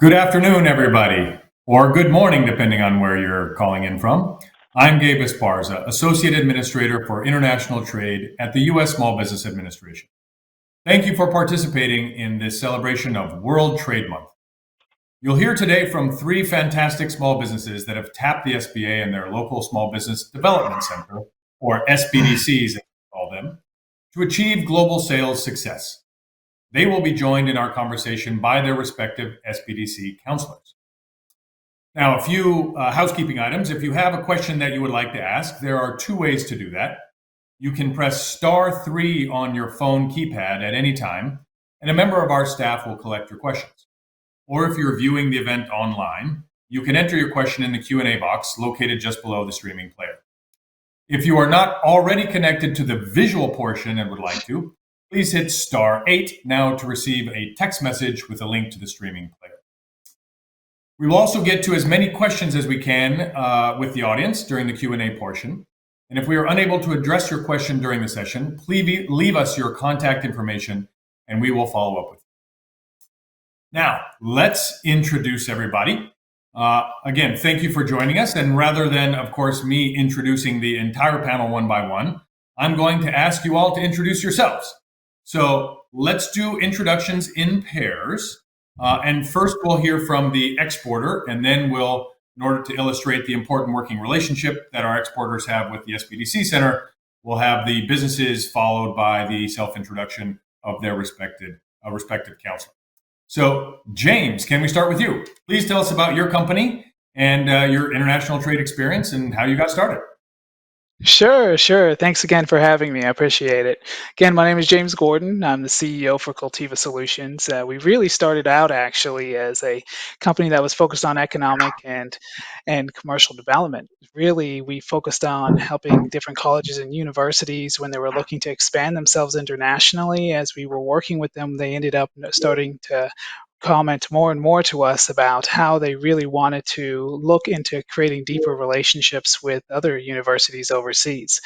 Good afternoon, everybody, or good morning, depending on where you're calling in from. I'm Gabe Esparza, Associate Administrator for International Trade at the U.S. Small Business Administration. Thank you for participating in this celebration of World Trade Month. You'll hear today from three fantastic small businesses that have tapped the SBA and their local Small Business Development Center, or SBDCs as we call them, to achieve global sales success. They will be joined in our conversation by their respective Sbdc counselors. Now, a few housekeeping items. If you have a question that you would like to ask, there are two ways to do that. You can press *3 on your phone keypad at any time, and a member of our staff will collect your questions. Or if you're viewing the event online, you can enter your question in the Q&A box located just below the streaming player. If you are not already connected to the visual portion and would like to, please hit *8 now to receive a text message with a link to the streaming player. We will also get to as many questions as we can with the audience during the Q&A portion. And if we are unable to address your question during the session, please leave us your contact information and we will follow up with you. Now, let's introduce everybody. Again, thank you for joining us. And rather than, of course, me introducing the entire panel one by one, I'm going to ask you all to introduce yourselves. So let's do introductions in pairs. And first we'll hear from the exporter, and then we'll, in order to illustrate the important working relationship that our exporters have with the Sbdc Center, we'll have the businesses followed by the self-introduction of their respective counselor. So James, can we start with you? Please tell us about your company and your international trade experience and how you got started. Sure. Thanks again for having me. I appreciate it. Again, my name is James Gordon. I'm the CEO for Cultiva Solutions. We really started out actually as a company that was focused on economic and commercial development. Really, we focused on helping different colleges and universities when they were looking to expand themselves internationally. As we were working with them, they ended up starting to comment more and more to us about how they really wanted to look into creating deeper relationships with other universities overseas.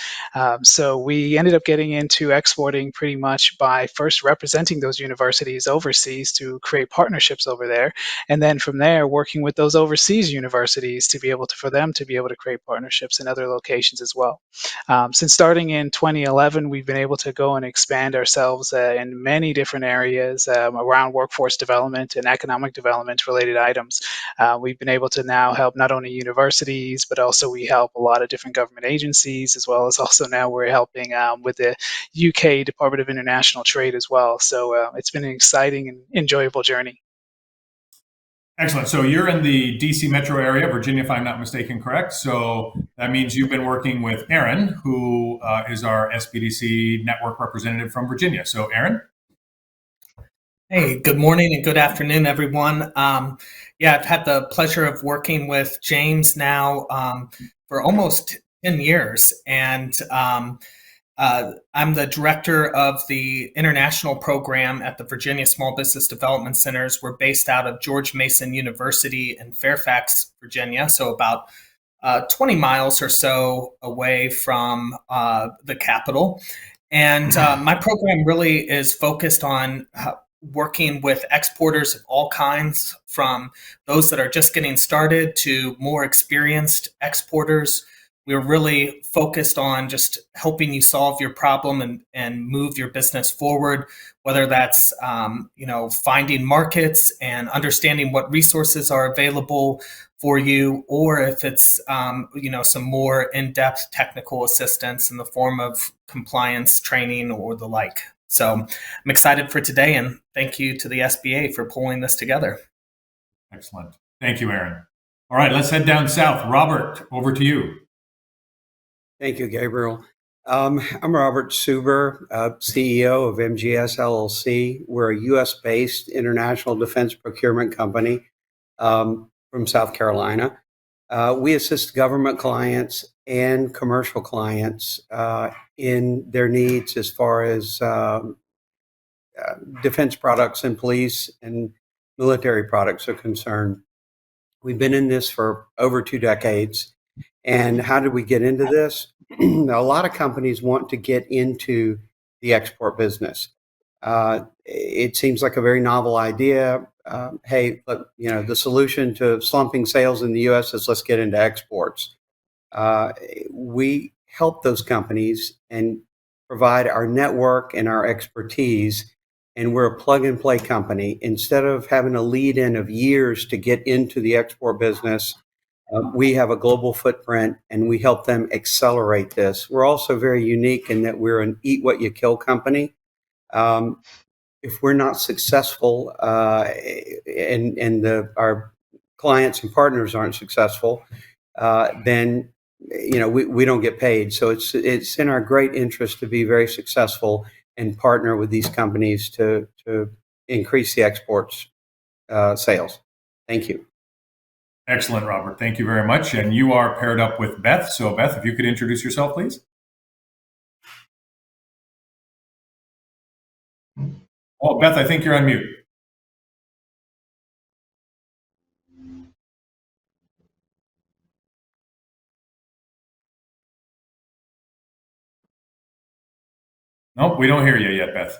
So we ended up getting into exporting pretty much by first representing those universities overseas to create partnerships over there, and then from there working with those overseas universities to be able to for them to be able to create partnerships in other locations as well. Since starting in 2011, we've been able to go and expand ourselves in many different areas around workforce development and economic development related items. We've been able to now help not only universities, but also we help a lot of different government agencies, as well as also now we're helping with the UK Department of International Trade as well. So it's been an exciting and enjoyable journey. Excellent. So you're in the DC metro area, Virginia, if I'm not mistaken, correct? So that means you've been working with Aaron, who is our Sbdc network representative from Virginia. So Aaron? Hey, good morning and good afternoon, everyone. I've had the pleasure of working with James now for almost 10 years. And I'm the director of the international program at the Virginia Small Business Development Centers. We're based out of George Mason University in Fairfax, Virginia, so about 20 miles or so away from the capital. And my program really is focused on working with exporters of all kinds, from those that are just getting started to more experienced exporters. We're really focused on just helping you solve your problem and move your business forward, whether that's finding markets and understanding what resources are available for you, or if it's some more in-depth technical assistance in the form of compliance training or the like. So I'm excited for today, and thank you to the SBA for pulling this together. Excellent. Thank you, Aaron. All right, let's head down south. Robert, over to you. Thank you, Gabriel. I'm Robert Suber, CEO of MGS LLC. We're a U.S.-based international defense procurement company from South Carolina. We assist government clients and commercial clients in their needs as far as defense products and police and military products are concerned. We've been in this for over 2 decades. And how did we get into this? A lot of companies want to get into the export business. It seems like a very novel idea. hey, look, the solution to slumping sales in the U.S. is let's get into exports. We help those companies and provide our network and our expertise, and we're a plug-and-play company. Instead of having a lead-in of years to get into the export business, we have a global footprint, and we help them accelerate this. We're also very unique in that we're an eat-what-you-kill company. If we're not successful and our clients and partners aren't successful, then we don't get paid. So it's in our great interest to be very successful and partner with these companies to increase the exports sales. Thank you. Excellent, Robert. Thank you very much. And you are paired up with Beth. So Beth, if you could introduce yourself, please. Oh, Beth, I think you're on mute. Nope, we don't hear you yet, Beth.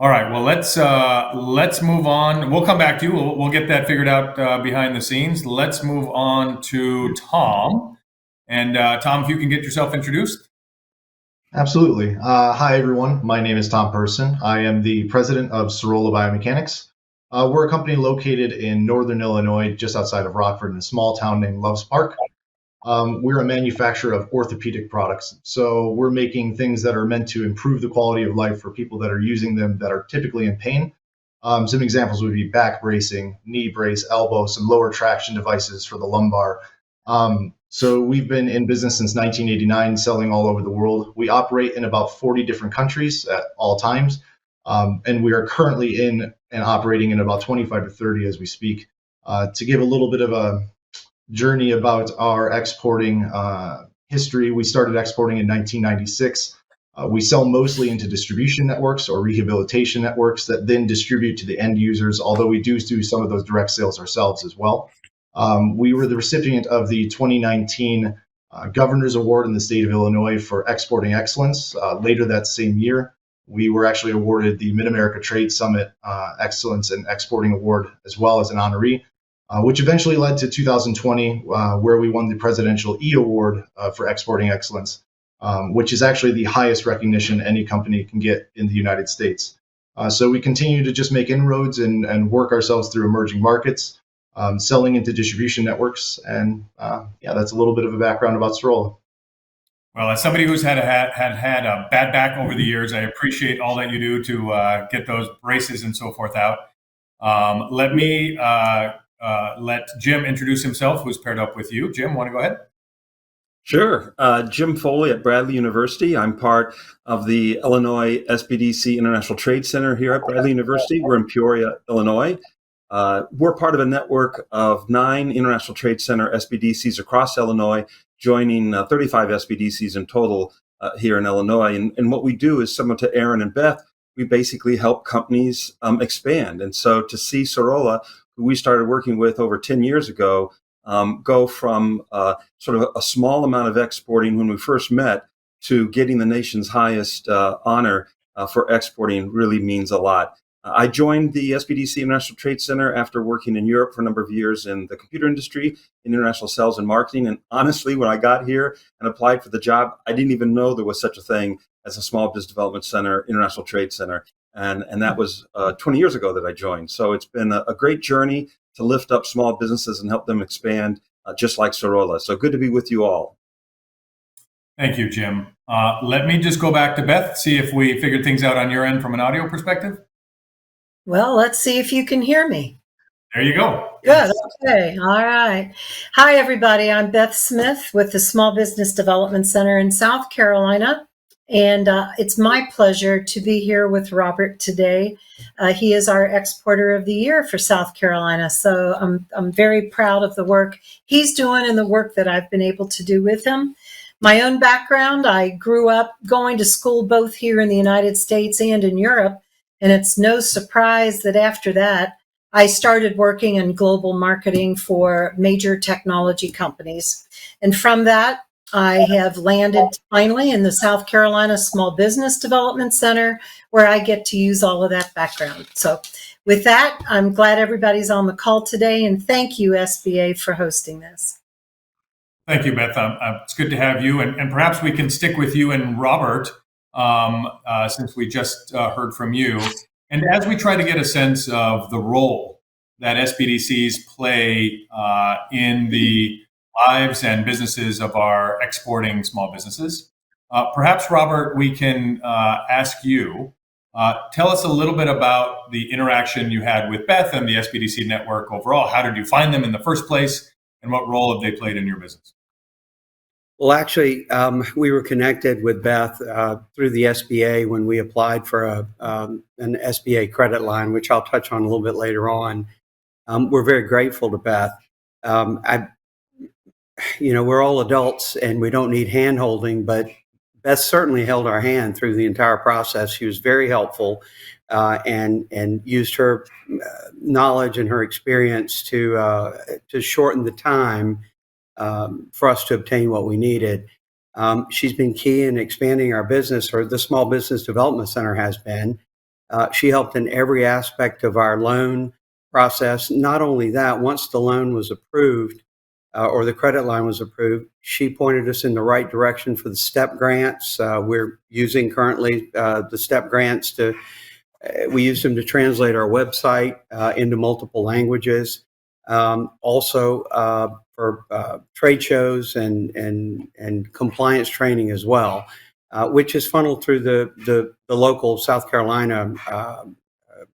All right, well, let's move on. We'll come back to you. We'll get that figured out behind the scenes. Let's move on to Tom. And Tom, if you can get yourself introduced. Absolutely. Hi, everyone. My name is Tom Person. I am the president of Serola Biomechanics. We're a company located in northern Illinois, just outside of Rockford, in a small town named Loves Park. We're a manufacturer of orthopedic products. So we're making things that are meant to improve the quality of life for people that are using them that are typically in pain. Some examples would be back bracing, knee brace, elbow, some lower traction devices for the lumbar. So we've been in business since 1989, selling all over the world. We operate in about 40 different countries at all times. And we are currently in and operating in about 25 to 30 as we speak. To give a little bit of a journey about our exporting history, we started exporting in 1996. We sell mostly into distribution networks or rehabilitation networks that then distribute to the end users, although we do some of those direct sales ourselves as well. We were the recipient of the 2019 Governor's Award in the state of Illinois for exporting excellence. Later that same year, we were actually awarded the Mid-America Trade Summit Excellence and Exporting Award as well as an honoree, which eventually led to 2020, where we won the Presidential E Award for exporting excellence, which is actually the highest recognition any company can get in the United States. So we continue to just make inroads and work ourselves through emerging markets, selling into distribution networks. And that's a little bit of a background about Serola. Well, as somebody who's had a bad back over the years, I appreciate all that you do to get those braces and so forth out. Let me let Jim introduce himself, who's paired up with you. Jim, want to go ahead? Sure. Jim Foley at Bradley University. I'm part of the Illinois Sbdc International Trade Center here at Bradley University. We're in Peoria, Illinois. We're part of a network of 9 International Trade Center SBDCs across Illinois, joining 35 SBDCs in total here in Illinois. And what we do is similar to Aaron and Beth. We basically help companies expand. And so to see Serola, who we started working with over 10 years ago, go from sort of a small amount of exporting when we first met to getting the nation's highest honor for exporting really means a lot. I joined the Sbdc International Trade Center after working in Europe for a number of years in the computer industry, in international sales and marketing. And honestly, when I got here and applied for the job, I didn't even know there was such a thing as a small business development center, international trade center. And that was 20 years ago that I joined. So it's been a great journey to lift up small businesses and help them expand, just like Serola. So good to be with you all. Thank you, Jim. Let me just go back to Beth, see if we figured things out on your end from an audio perspective. Well, let's see if you can hear me. There you go. Good. Okay. All right. Hi, everybody. I'm Beth Smith with the Small Business Development Center in South Carolina. And it's my pleasure to be here with Robert today. He is our Exporter of the Year for South Carolina. So I'm very proud of the work he's doing and the work that I've been able to do with him. My own background, I grew up going to school both here in the United States and in Europe. And it's no surprise that after that, I started working in global marketing for major technology companies. And from that, I have landed finally in the South Carolina Small Business Development Center, where I get to use all of that background. So With that, I'm glad everybody's on the call today, and thank you, SBA, for hosting this. Thank you, Beth. It's good to have you, and perhaps we can stick with you and Robert since we just heard from you. And as we try to get a sense of the role that SBDCs play in the lives and businesses of our exporting small businesses, perhaps, Robert, we can ask you, tell us a little bit about the interaction you had with Beth and the SBDC network overall. How did you find them in the first place, and what role have they played in your business? Well, actually, we were connected with Beth through the SBA when we applied for an SBA credit line, which I'll touch on a little bit later on. We're very grateful to Beth. We're all adults and we don't need hand-holding, but Beth certainly held our hand through the entire process. She was very helpful and used her knowledge and her experience to shorten the time for us to obtain what we needed. She's been key in expanding our business, or the Small Business Development Center has been. She helped in every aspect of our loan process. Not only that, once the loan was approved or the credit line was approved, she pointed us in the right direction for the STEP grants. We're using currently the STEP grants we use them to translate our website into multiple languages. Also for trade shows and compliance training as well, which is funneled through the local South Carolina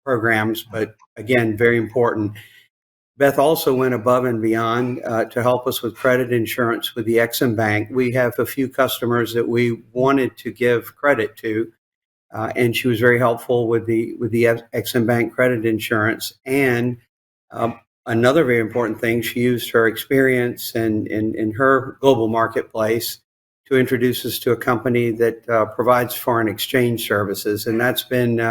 programs, but again, very important. Beth also went above and beyond to help us with credit insurance with the Ex-Im Bank. We have a few customers that we wanted to give credit to, and she was very helpful with the Ex-Im Bank credit insurance. And another very important thing, she used her experience in her global marketplace to introduce us to a company that provides foreign exchange services. And that's been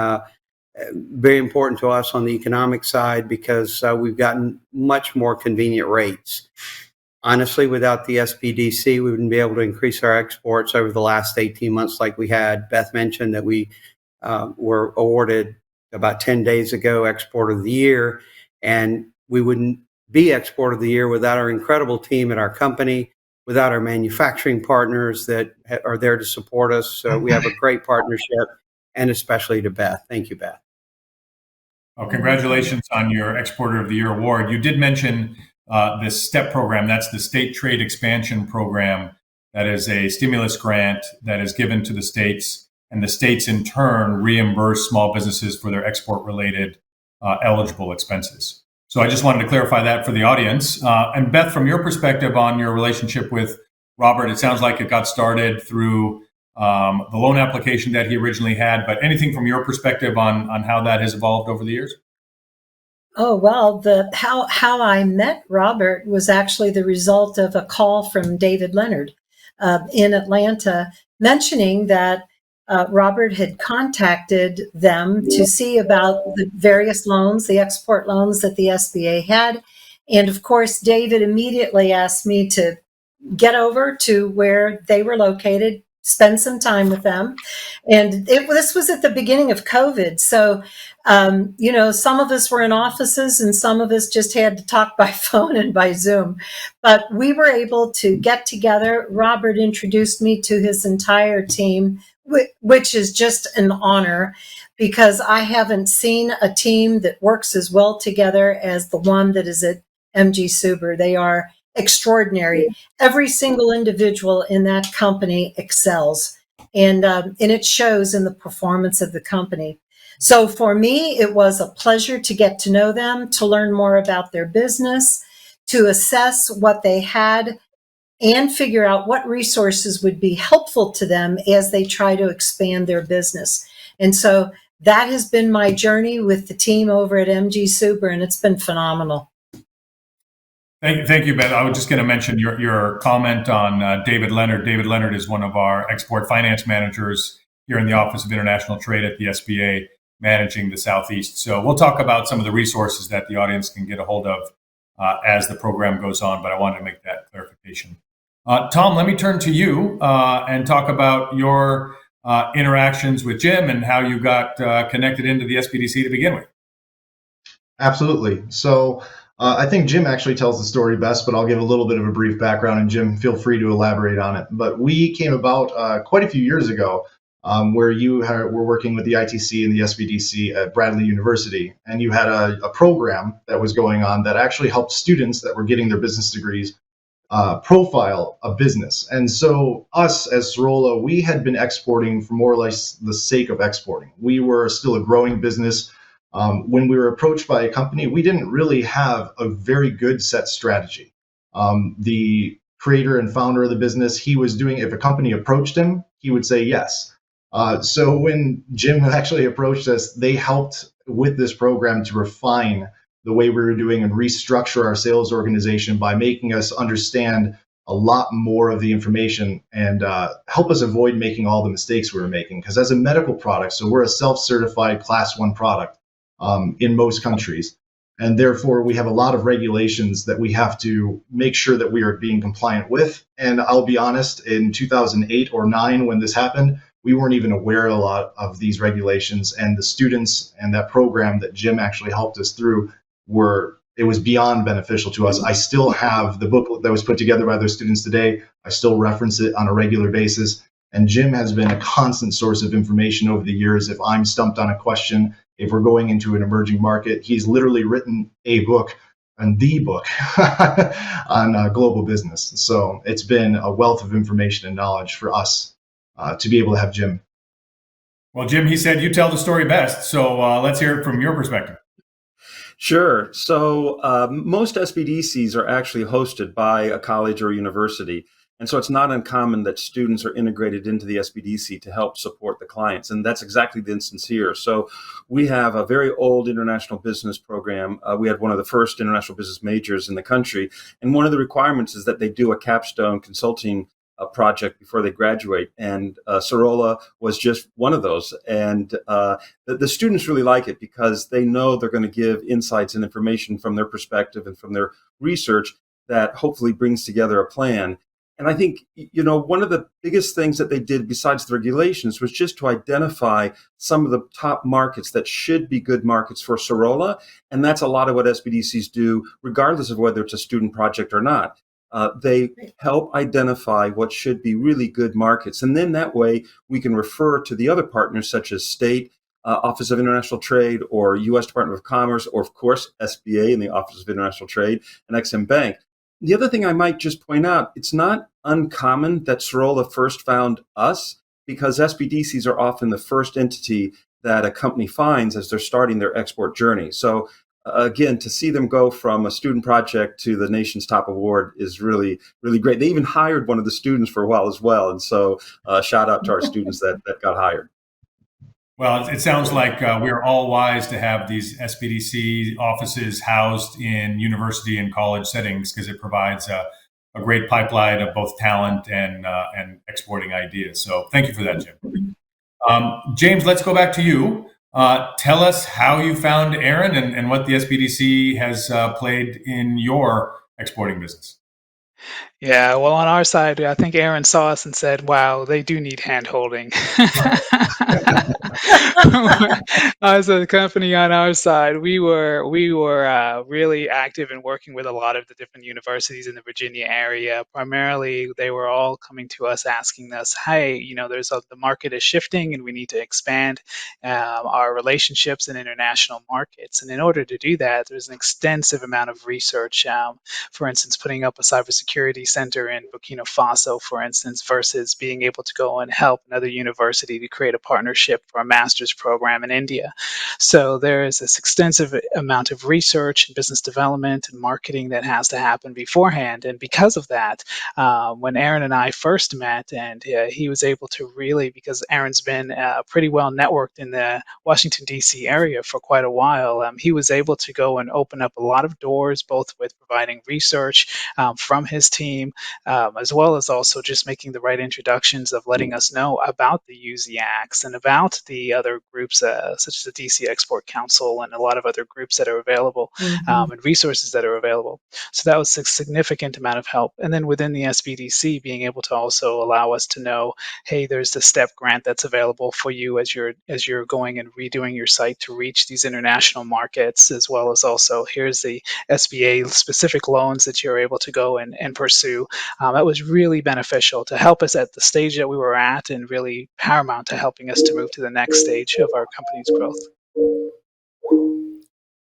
very important to us on the economic side because we've gotten much more convenient rates. Honestly, without the Sbdc, we wouldn't be able to increase our exports over the last 18 months like we had. Beth mentioned that we were awarded about 10 days ago Export of the Year, and we wouldn't be Export of the Year without our incredible team at our company, without our manufacturing partners that are there to support us. So we have a great partnership, and especially to Beth. Thank you, Beth. Well, congratulations on your Exporter of the Year award. You did mention this STEP program. That's the State Trade Expansion Program. That is a stimulus grant that is given to the states, and the states in turn reimburse small businesses for their export-related eligible expenses. So I just wanted to clarify that for the audience. And Beth, from your perspective on your relationship with Robert, it sounds like it got started through the loan application that he originally had, but anything from your perspective on how that has evolved over the years? Oh, well, how I met Robert was actually the result of a call from David Leonard in Atlanta mentioning that Robert had contacted them to see about the various loans, the export loans that the SBA had. And of course, David immediately asked me to get over to where they were located, spend some time with them. And this was at the beginning of COVID. So, some of us were in offices and some of us just had to talk by phone and by Zoom. But we were able to get together. Robert introduced me to his entire team, which is just an honor because I haven't seen a team that works as well together as the one that is at MG Suber. They are extraordinary. Every single individual in that company excels, and it shows in the performance of the company. So for me, it was a pleasure to get to know them, to learn more about their business, to assess what they had, and figure out what resources would be helpful to them as they try to expand their business. And so that has been my journey with the team over at MG Suber, and it's been phenomenal. Thank you, Beth. I was just going to mention your comment on David Leonard. David Leonard is one of our export finance managers here in the Office of International Trade at the SBA, managing the Southeast. So we'll talk about some of the resources that the audience can get a hold of as the program goes on, but I wanted to make that clarification. Tom, let me turn to you and talk about your interactions with Jim and how you got connected into the Sbdc to begin with. Absolutely. So I think Jim actually tells the story best, but I'll give a little bit of a brief background, and Jim, feel free to elaborate on it. But we came about quite a few years ago, where were working with the ITC and the SBDC at Bradley University, and you had a program that was going on that actually helped students that were getting their business degrees profile a business. And so us as Serola, we had been exporting for more or less the sake of exporting. We were still a growing business. When we were approached by a company, we didn't really have a very good set strategy. The creator and founder of the business, he was doing, if a company approached him, he would say yes. So when Jim actually approached us, they helped with this program to refine the way we were doing and restructure our sales organization by making us understand a lot more of the information and help us avoid making all the mistakes we were making. Because as a medical product, so we're a self-certified class 1 product in most countries. And therefore, we have a lot of regulations that we have to make sure that we are being compliant with. And I'll be honest, in 2008 or 9, when this happened, we weren't even aware a lot of these regulations. And the students and that program that Jim actually helped us through it was beyond beneficial to us. I still have the booklet that was put together by those students today. I still reference it on a regular basis. And Jim has been a constant source of information over the years. If I'm stumped on a question, if we're going into an emerging market, he's literally written a book and the book on global business. So it's been a wealth of information and knowledge for us to be able to have Jim. Well, Jim, he said you tell the story best. So let's hear it from your perspective. Sure. So most SBDCs are actually hosted by a college or university. And so it's not uncommon that students are integrated into the SBDC to help support the clients. And that's exactly the instance here. So we have a very old international business program. We had one of the first international business majors in the country. And one of the requirements is that they do a capstone consulting project before they graduate. And Serola was just one of those. And the students really like it because they know they're going to give insights and information from their perspective and from their research that hopefully brings together a plan. And I think, one of the biggest things that they did besides the regulations was just to identify some of the top markets that should be good markets for Serola. And that's a lot of what SBDCs do, regardless of whether it's a student project or not. They help identify what should be really good markets. And then that way we can refer to the other partners such as State, Office of International Trade, or U.S. Department of Commerce, or of course, SBA and the Office of International Trade and Ex-Im Bank. The other thing I might just point out, it's not uncommon that Serola first found us because SBDCs are often the first entity that a company finds as they're starting their export journey. So again, to see them go from a student project to the nation's top award is really, really great. They even hired one of the students for a while as well. And so shout out to our students that got hired. Well, it sounds like we're all wise to have these SBDC offices housed in university and college settings because it provides a great pipeline of both talent and exporting ideas. So thank you for that, Jim. James, let's go back to you. Tell us how you found Aaron and what the SBDC has played in your exporting business. Yeah, well, on our side, I think Aaron saw us and said, "Wow, they do need hand-holding." As a company on our side, we were really active in working with a lot of the different universities in the Virginia area. Primarily, they were all coming to us asking us, "Hey, the market is shifting, and we need to expand our relationships in international markets." And in order to do that, there's an extensive amount of research. For instance, putting up a cybersecurity center in Burkina Faso, for instance, versus being able to go and help another university to create a partnership for a master's program in India. So there is this extensive amount of research and business development and marketing that has to happen beforehand. And because of that, when Aaron and I first met, and he was able to really, because Aaron's been pretty well networked in the Washington, D.C. area for quite a while, he was able to go and open up a lot of doors, both with providing research from his his team, as well as also just making the right introductions of letting us know about the UZACs and about the other groups, such as the DC Export Council and a lot of other groups that are available, and resources that are available. So that was a significant amount of help. And then within the SBDC, being able to also allow us to know, hey, there's the STEP grant that's available for you as you're going and redoing your site to reach these international markets, as well as also here's the SBA specific loans that you're able to go and pursue. That was really beneficial to help us at the stage that we were at, and really paramount to helping us to move to the next stage of our company's growth.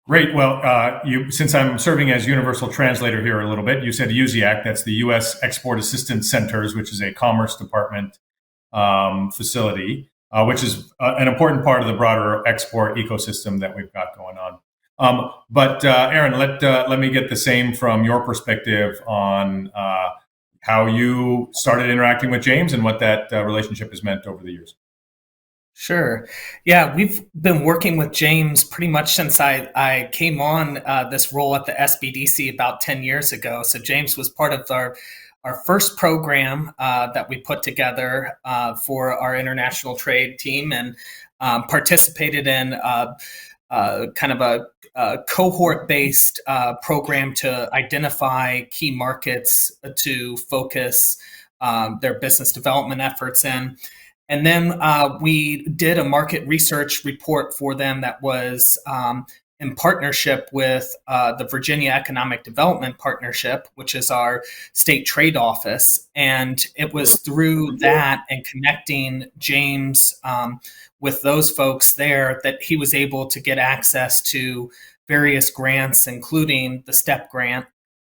Great. Well, since I'm serving as universal translator here a little bit, you said UZAC, that's the U.S. Export Assistance Centers, which is a Commerce Department facility, which is an important part of the broader export ecosystem that we've got going on. But Aaron, let me get the same from your perspective on how you started interacting with James and what that relationship has meant over the years. Sure. Yeah, we've been working with James pretty much since I came on this role at the Sbdc about 10 years ago. So James was part of our first program that we put together for our international trade team, and participated in kind of a cohort-based program to identify key markets to focus their business development efforts in. And then we did a market research report for them that was in partnership with the Virginia Economic Development Partnership, which is our state trade office. And it was through that and connecting James with those folks there that he was able to get access to various grants, including the STEP grant,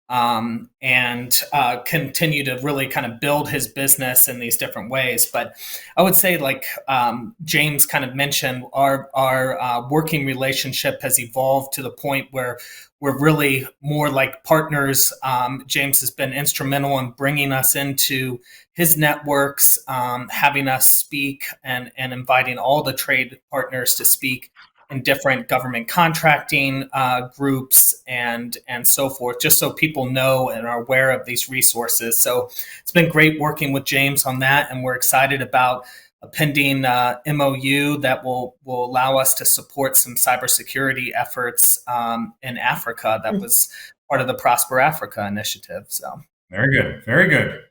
and continue to really kind of build his business in these different ways. But I would say, like James kind of mentioned, our working relationship has evolved to the point where we're really more like partners. James has been instrumental in bringing us into his networks, having us speak and inviting all the trade partners to speak in different government contracting groups and so forth, just so people know and are aware of these resources. So it's been great working with James on that, and we're excited about a pending MOU that will allow us to support some cybersecurity efforts in Africa. That was part of the Prosper Africa initiative. So very good, very good.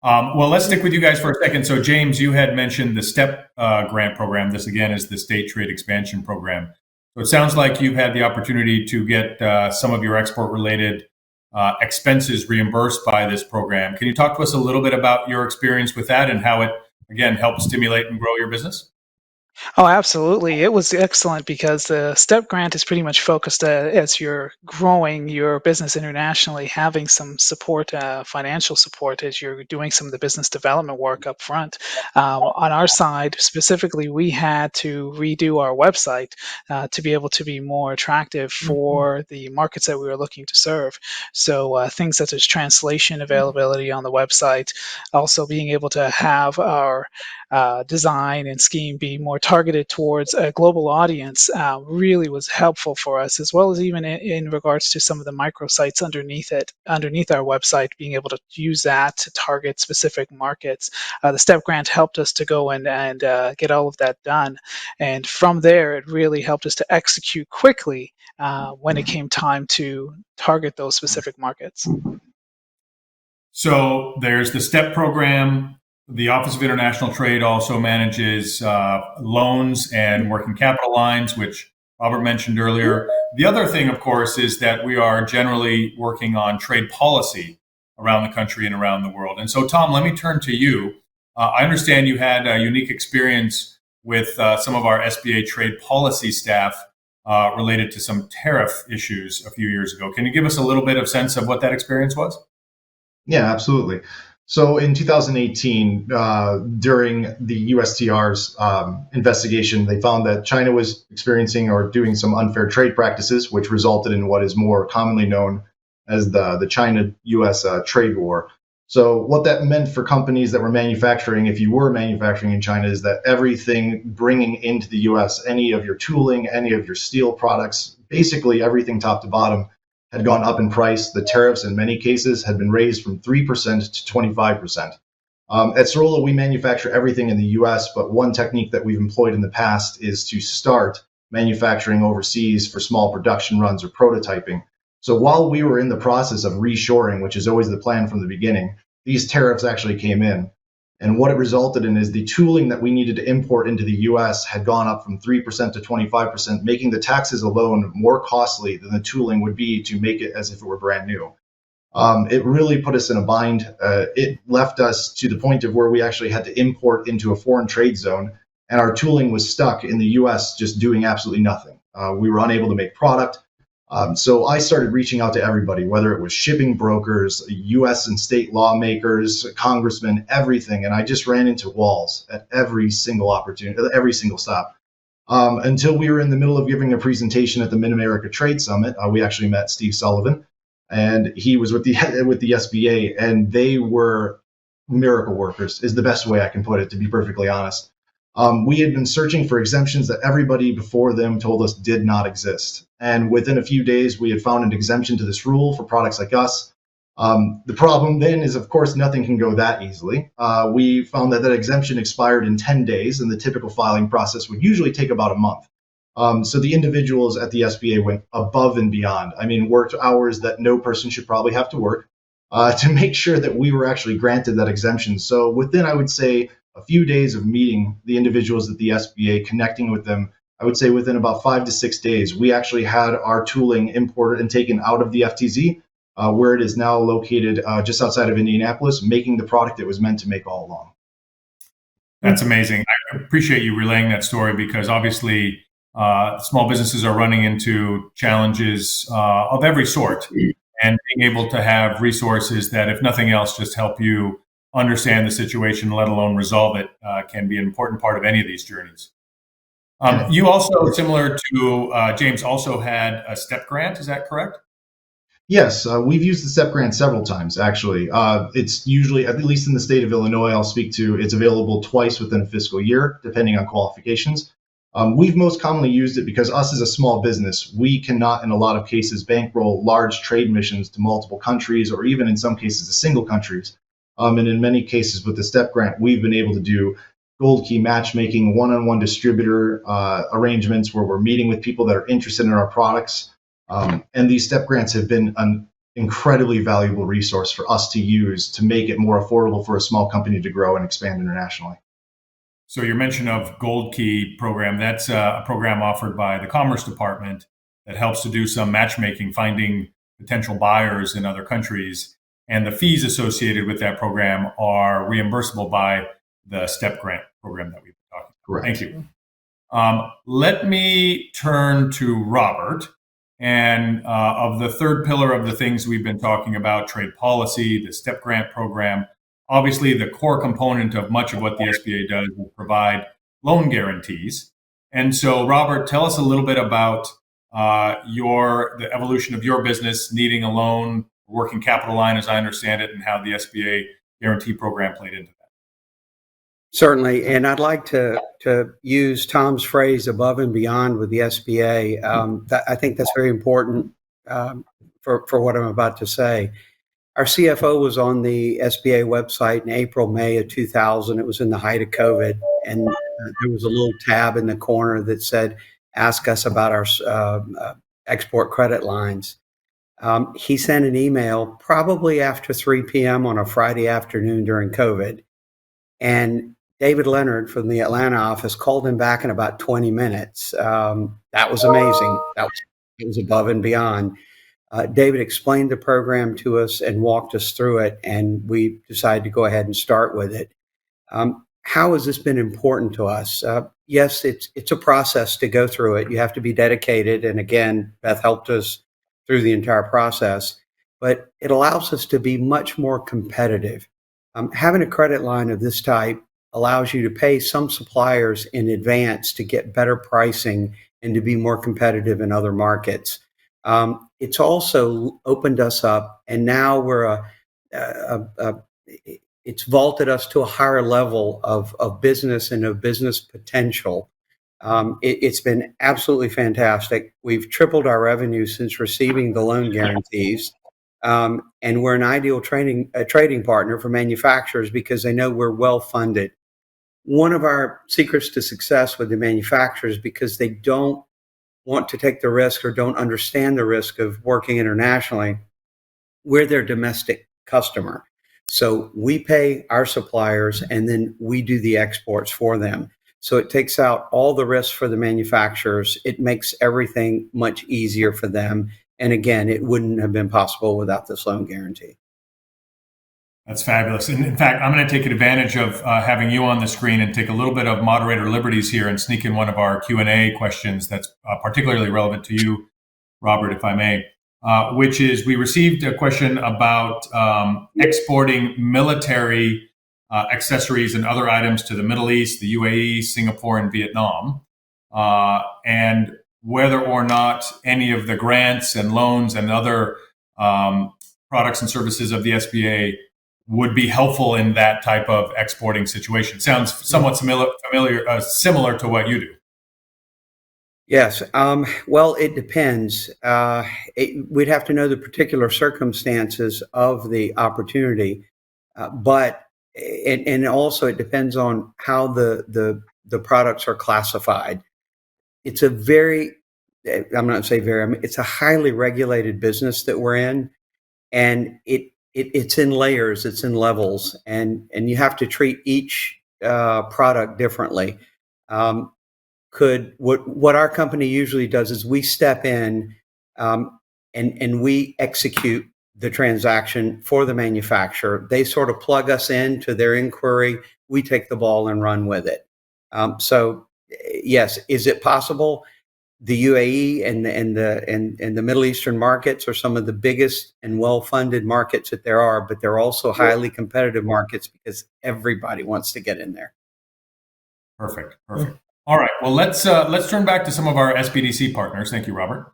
Well, let's stick with you guys for a second. So, James, you had mentioned the STEP grant program. This, again, is the State Trade Expansion Program. So it sounds like you've had the opportunity to get some of your export-related expenses reimbursed by this program. Can you talk to us a little bit about your experience with that and how it, again, helps stimulate and grow your business? Oh, absolutely. It was excellent because the STEP grant is pretty much focused as you're growing your business internationally, having some support, financial support as you're doing some of the business development work up front. On our side, specifically, we had to redo our website to be able to be more attractive for the markets that we were looking to serve. So things such as translation availability on the website, also being able to have our design and scheme be more targeted towards a global audience really was helpful for us, as well as even in regards to some of the microsites underneath our website, being able to use that to target specific markets. The STEP grant helped us to go and get all of that done. And from there, it really helped us to execute quickly when it came time to target those specific markets. So there's the STEP program. The Office of International Trade also manages loans and working capital lines, which Robert mentioned earlier. The other thing, of course, is that we are generally working on trade policy around the country and around the world. And so, Tom, let me turn to you. I understand you had a unique experience with some of our SBA trade policy staff related to some tariff issues a few years ago. Can you give us a little bit of sense of what that experience was? Yeah, absolutely. So in 2018, during the USTR's investigation, they found that China was experiencing or doing some unfair trade practices, which resulted in what is more commonly known as the China-US trade war. So what that meant for companies that were manufacturing, if you were manufacturing in China, is that everything bringing into the US, any of your tooling, any of your steel products, basically everything top to bottom, had gone up in price. The tariffs in many cases had been raised from 3% to 25%. At Serola, we manufacture everything in the US, but one technique that we've employed in the past is to start manufacturing overseas for small production runs or prototyping. So while we were in the process of reshoring, which is always the plan from the beginning, these tariffs actually came in. And what it resulted in is the tooling that we needed to import into the US had gone up from 3% to 25%, making the taxes alone more costly than the tooling would be to make it as if it were brand new. It really put us in a bind. It left us to the point of where we actually had to import into a foreign trade zone, and our tooling was stuck in the US just doing absolutely nothing. We were unable to make product. So I started reaching out to everybody, whether it was shipping brokers, US and state lawmakers, congressmen, everything. And I just ran into walls at every single opportunity, every single stop. Until we were in the middle of giving a presentation at the Mid-America Trade Summit. We actually met Steve Sullivan, and he was with the SBA, and they were miracle workers, is the best way I can put it, to be perfectly honest. We had been searching for exemptions that everybody before them told us did not exist. And within a few days, we had found an exemption to this rule for products like us. The problem then is, of course, nothing can go that easily. We found that exemption expired in 10 days, and the typical filing process would usually take about a month. So the individuals at the SBA went above and beyond. I mean, worked hours that no person should probably have to work to make sure that we were actually granted that exemption. So within, I would say, a few days of meeting the individuals at the SBA, connecting with them, I would say within about 5 to 6 days, we actually had our tooling imported and taken out of the FTZ, where it is now located just outside of Indianapolis, making the product it was meant to make all along. That's amazing. I appreciate you relaying that story, because obviously small businesses are running into challenges of every sort, and being able to have resources that, if nothing else, just help you understand the situation, let alone resolve it, can be an important part of any of these journeys. You also, similar to James, also had a STEP grant. Is that correct? Yes, we've used the STEP grant several times, actually. It's usually, at least in the state of Illinois, I'll speak to, it's available twice within a fiscal year, depending on qualifications. We've most commonly used it because us as a small business, we cannot, in a lot of cases, bankroll large trade missions to multiple countries, or even in some cases to single countries. And in many cases with the STEP grant, we've been able to do gold key matchmaking, one-on-one distributor arrangements where we're meeting with people that are interested in our products. And these STEP grants have been an incredibly valuable resource for us to use to make it more affordable for a small company to grow and expand internationally. So your mention of Gold Key program, that's a program offered by the Commerce Department that helps to do some matchmaking, finding potential buyers in other countries. And the fees associated with that program are reimbursable by the STEP grant program that we've been talking about. Correct. Thank you. Let me turn to Robert. And of the third pillar of the things we've been talking about, trade policy, the STEP grant program, obviously the core component of much of what the SBA does is provide loan guarantees. And so, Robert, tell us a little bit about the evolution of your business needing a loan, working capital line, as I understand it, and how the SBA guarantee program played into that. Certainly, and I'd like to use Tom's phrase "above and beyond" with the SBA. I think that's very important for what I'm about to say. Our CFO was on the SBA website in April, May of 2000. It was in the height of COVID, and there was a little tab in the corner that said, "Ask us about our export credit lines." He sent an email probably after 3 p.m. on a Friday afternoon during COVID, and David Leonard from the Atlanta office called him back in about 20 minutes. That was amazing. It was above and beyond. David explained the program to us and walked us through it, and we decided to go ahead and start with it. How has this been important to us? Yes, it's a process to go through it. You have to be dedicated, and again, Beth helped us through the entire process, but it allows us to be much more competitive. Having a credit line of this type allows you to pay some suppliers in advance to get better pricing and to be more competitive in other markets. It's also opened us up, and now we're it's vaulted us to a higher level of business and of business potential. It's been absolutely fantastic. We've tripled our revenue since receiving the loan guarantees. And we're an ideal trading partner for manufacturers because they know we're well funded. One of our secrets to success with the manufacturers, because they don't want to take the risk or don't understand the risk of working internationally, we're their domestic customer. So we pay our suppliers and then we do the exports for them. So it takes out all the risks for the manufacturers. It makes everything much easier for them. And again, it wouldn't have been possible without this loan guarantee. That's fabulous. And in fact, I'm going to take advantage of having you on the screen and take a little bit of moderator liberties here and sneak in one of our Q&A questions that's particularly relevant to you, Robert, if I may, which is we received a question about exporting military accessories and other items to the Middle East, the UAE, Singapore, and Vietnam, and whether or not any of the grants and loans and other products and services of the SBA would be helpful in that type of exporting situation. Sounds somewhat similar to what you do. Yes. Well, it depends. We'd have to know the particular circumstances of the opportunity, but also it depends on how the products are classified. It's a very, I'm not going to say very, I mean, it's a highly regulated business that we're in, and it's in layers, it's in levels, and you have to treat each product differently. What our company usually does is we step in and we execute the transaction for the manufacturer. They sort of plug us into their inquiry. We take the ball and run with it. So yes, is it possible? The UAE and the Middle Eastern markets are some of the biggest and well-funded markets that there are, but they're also highly competitive markets because everybody wants to get in there. Perfect. All right. Well, let's turn back to some of our Sbdc partners. Thank you, Robert.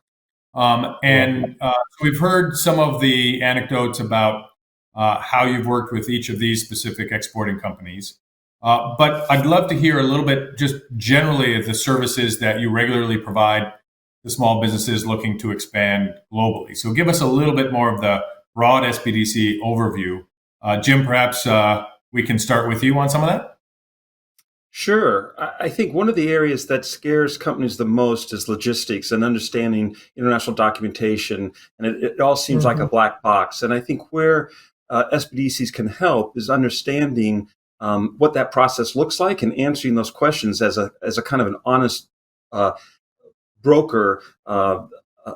We've heard some of the anecdotes about how you've worked with each of these specific exporting companies. But I'd love to hear a little bit just generally of the services that you regularly provide to small businesses looking to expand globally. So give us a little bit more of the broad Sbdc overview. Jim, perhaps we can start with you on some of that? Sure. I think one of the areas that scares companies the most is logistics and understanding international documentation. And it all seems like a black box. And I think where Sbdcs can help is understanding what that process looks like and answering those questions as a kind of an honest broker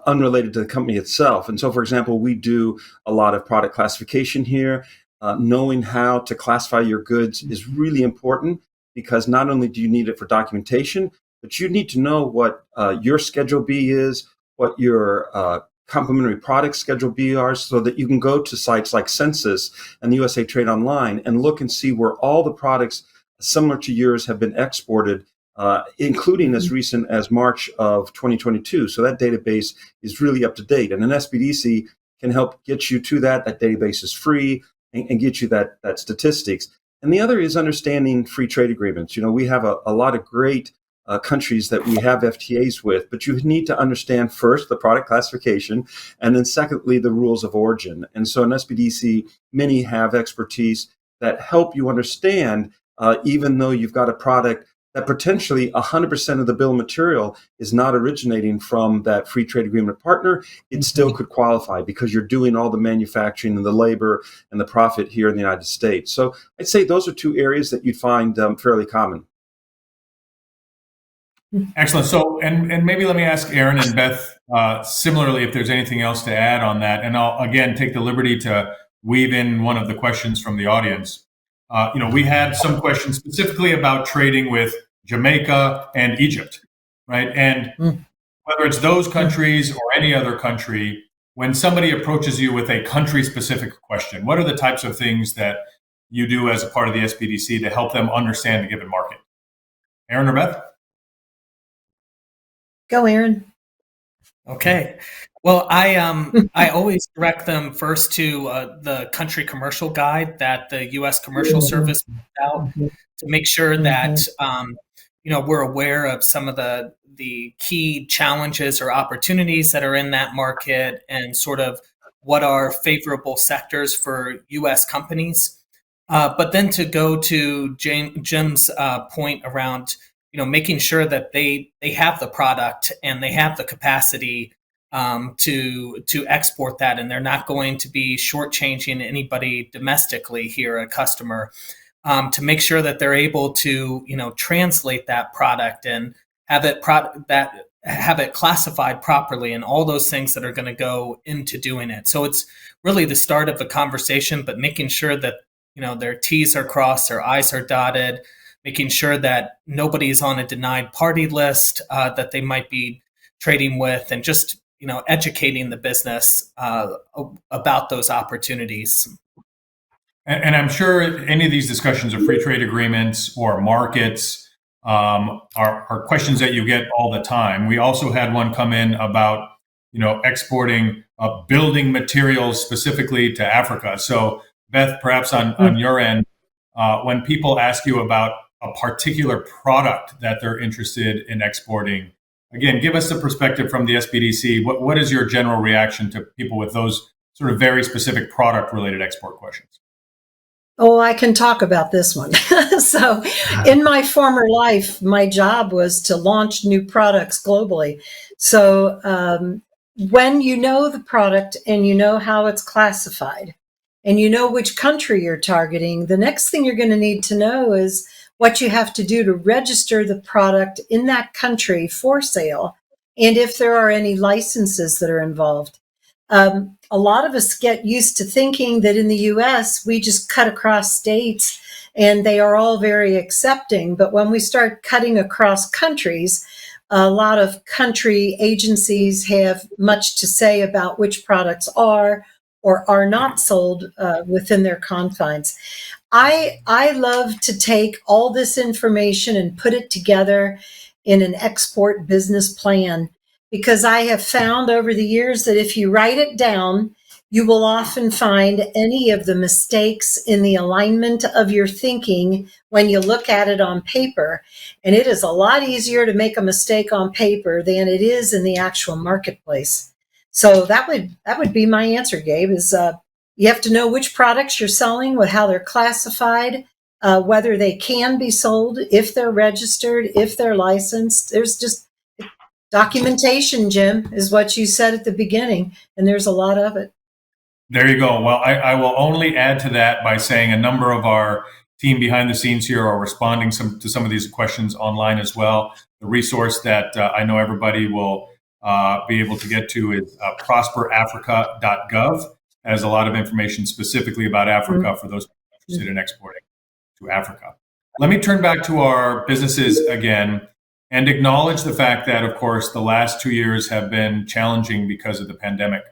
unrelated to the company itself. And so, for example, we do a lot of product classification here. Knowing how to classify your goods is really important because not only do you need it for documentation, but you need to know what your Schedule B is, what your complementary product Schedule B are, so that you can go to sites like Census and the USA Trade Online and look and see where all the products similar to yours have been exported, including as recent as March of 2022. So that database is really up to date. And an Sbdc can help get you to that. That database is free and get you that statistics. And the other is understanding free trade agreements. You know, we have a lot of great countries that we have FTAs with, but you need to understand first the product classification, and then secondly, the rules of origin. And so in Sbdc, many have expertise that help you understand, even though you've got a product that potentially 100% of the bill of material is not originating from that free trade agreement partner, it still could qualify because you're doing all the manufacturing and the labor and the profit here in the United States. So I'd say those are two areas that you'd find fairly common. Excellent. So, and maybe let me ask Aaron and Beth similarly if there's anything else to add on that. And I'll again take the liberty to weave in one of the questions from the audience. We had some questions specifically about trading with Jamaica and Egypt, right? And whether it's those countries or any other country, when somebody approaches you with a country-specific question, what are the types of things that you do as a part of the Sbdc to help them understand a given market? Aaron or Beth? Go, Aaron. Okay. Well, I always direct them first to the country commercial guide that the U.S. Commercial Service puts out to make sure that we're aware of some of the key challenges or opportunities that are in that market and sort of what are favorable sectors for U.S. companies. But then to go to Jim's point around, making sure that they have the product and they have the capacity to export that, and they're not going to be shortchanging anybody domestically here, a customer, to make sure that they're able to, translate that product and have it classified properly, and all those things that are going to go into doing it. So it's really the start of the conversation, but making sure that their T's are crossed, their I's are dotted, making sure that nobody's on a denied party list that they might be trading with, and just educating the business about those opportunities. And I'm sure any of these discussions of free trade agreements or markets are questions that you get all the time. We also had one come in about exporting building materials specifically to Africa. So Beth, perhaps on your end, when people ask you about a particular product that they're interested in exporting, again, give us the perspective from the SBDC. What is your general reaction to people with those sort of very specific product-related export questions? Oh, I can talk about this one. So in my former life, my job was to launch new products globally. So when you know the product and you know how it's classified and you know which country you're targeting, the next thing you're going to need to know is what you have to do to register the product in that country for sale, and if there are any licenses that are involved. A lot of us get used to thinking that in the US, we just cut across states and they are all very accepting. But when we start cutting across countries, a lot of country agencies have much to say about which products are or are not sold within their confines. I love to take all this information and put it together in an export business plan, because I have found over the years that if you write it down, you will often find any of the mistakes in the alignment of your thinking when you look at it on paper. And it is a lot easier to make a mistake on paper than it is in the actual marketplace. So that would be my answer, Gabe, is you have to know which products you're selling, how they're classified, whether they can be sold, if they're registered, if they're licensed. There's just documentation, Jim, is what you said at the beginning, and there's a lot of it. There you go. Well, I will only add to that by saying a number of our team behind the scenes here are responding to some of these questions online as well. The resource that I know everybody will be able to get to is prosperafrica.gov. It has a lot of information specifically about Africa for those interested in exporting to Africa. Let me turn back to our businesses again and acknowledge the fact that, of course, the last 2 years have been challenging because of the pandemic.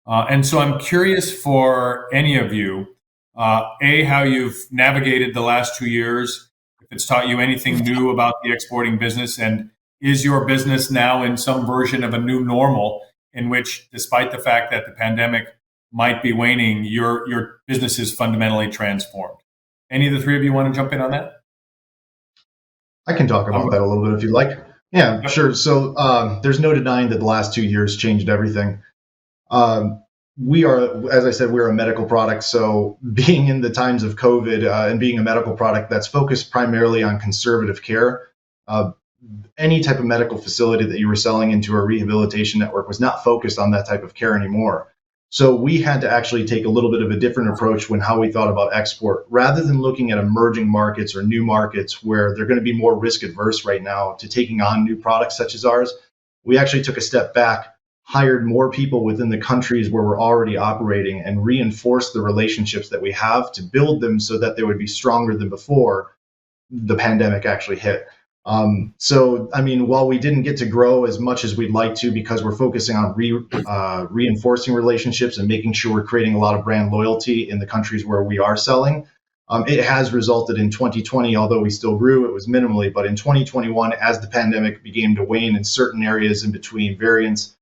And so I'm curious for any of you, how you've navigated the last 2 years, if it's taught you anything new about the exporting business, and is your business now in some version of a new normal in which, despite the fact that the pandemic might be waning, your business is fundamentally transformed. Any of the three of you want to jump in on that? I can talk about that a little bit if you'd like. Yeah, sure. So there's no denying that the last 2 years changed everything. We are, as I said, we're a medical product. So being in the times of COVID and being a medical product that's focused primarily on conservative care, any type of medical facility that you were selling into a rehabilitation network was not focused on that type of care anymore. So we had to actually take a little bit of a different approach when how we thought about export, rather than looking at emerging markets or new markets where they're going to be more risk adverse right now to taking on new products such as ours. We actually took a step back, hired more people within the countries where we're already operating, and reinforced the relationships that we have to build them so that they would be stronger than before the pandemic actually hit. So, I mean, while we didn't get to grow as much as we'd like to because we're focusing on reinforcing relationships and making sure we're creating a lot of brand loyalty in the countries where we are selling, it has resulted in 2020, although we still grew, it was minimally. But in 2021, as the pandemic began to wane in certain areas in between variants,